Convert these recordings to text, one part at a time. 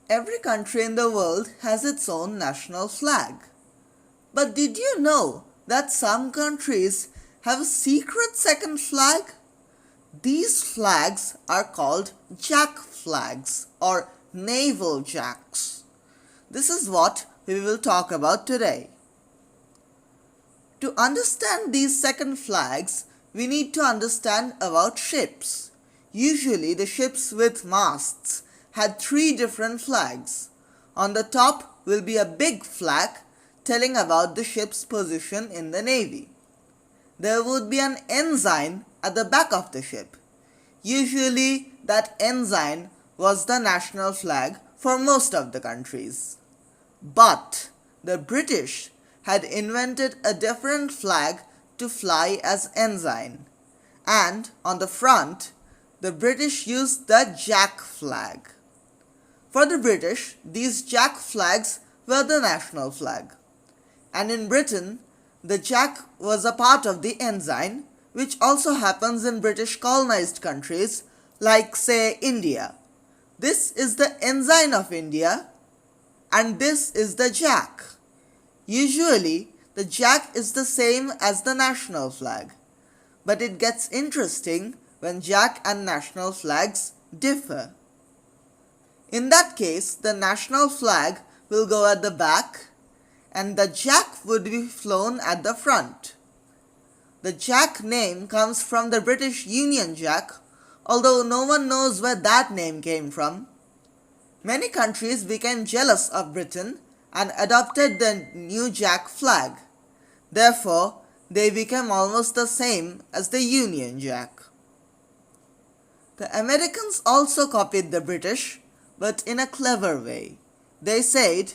Every country in the world has its own national flag. But did you know that some countries have a secret second flag? These flags are called jack flags or naval jacks. This is what we will talk about today. To understand these second flags, we need to understand about ships. Usually the ships with masts had three different flags. On the top will be a big flag telling about the ship's position in the navy. There would be an ensign at the back of the ship. Usually that ensign was the national flag for most of the countries. But the British had invented a different flag to fly as ensign, and on the front the British used the jack flag. For the British, these jack flags were the national flag, and in Britain the jack was a part of the ensign, which also happens in British colonized countries like, say, India. This is the ensign of India and this is the jack. Usually the jack is the same as the national flag, but it gets interesting when jack and national flags differ. In that case, the national flag will go at the back and the jack would be flown at the front. The jack name comes from the British Union Jack, although no one knows where that name came from. Many countries became jealous of Britain and adopted the new jack flag. Therefore, they became almost the same as the Union Jack. The Americans also copied the British, but in a clever way. They said,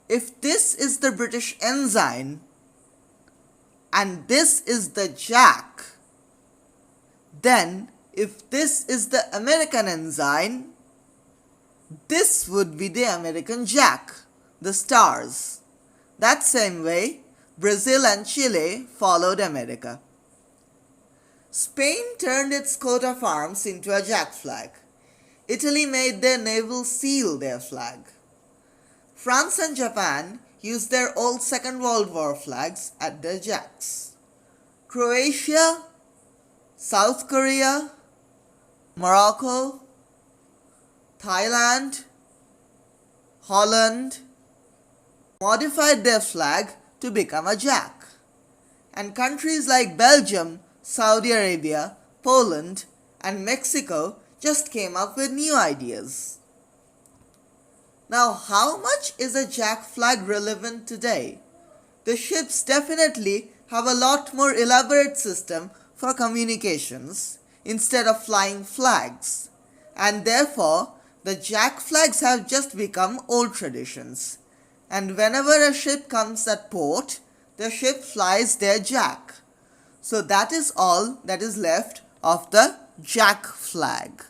if this is the British ensign and this is the jack, then if this is the American ensign, this would be the American jack, the stars. That same way, Brazil and Chile followed America. Spain turned its coat of arms into a jack flag. Italy made their naval seal their flag. France and Japan used their old Second World War flags at their jacks. Croatia, South Korea, Morocco, Thailand, Holland modified their flag to become a jack. And countries like Belgium, Saudi Arabia, Poland, and Mexico just came up with new ideas. Now, how much is a jack flag relevant today? The ships definitely have a lot more elaborate system for communications instead of flying flags, and therefore the jack flags have just become old traditions. And whenever a ship comes at port, the ship flies their jack. So that is all that is left of the jack flag.